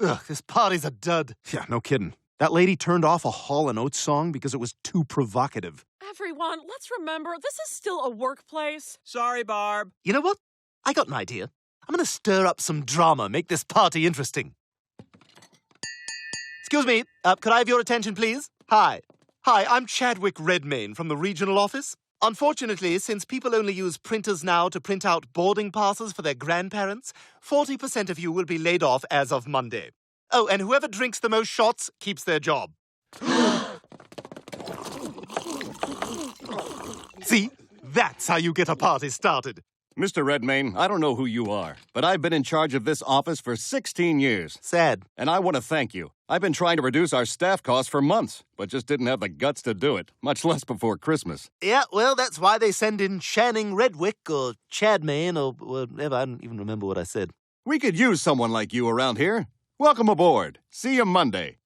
Ugh, this party's a dud. Yeah, no kidding. That lady turned off a Hall & Oates song because it was too provocative. Everyone, let's remember, this is still a workplace. Sorry, Barb. You know what? I got an idea. I'm gonna stir up some drama, make this party interesting. Excuse me, could I have your attention, please? Hi, I'm Chadwick Redmayne from the regional office. Unfortunately, since people only use printers now to print out boarding passes for their grandparents, 40% of you will be laid off as of Monday. Oh, and whoever drinks the most shots keeps their job. See? That's how you get a party started. Mr. Redmayne, I don't know who you are, but I've been in charge of this office for 16 years. Sad. And I want to thank you. I've been trying to reduce our staff costs for months, but just didn't have the guts to do it, much less before Christmas. Yeah, well, that's why they send in Channing Redwick or Chadmayne or whatever. I don't even remember what I said. We could use someone like you around here. Welcome aboard. See you Monday.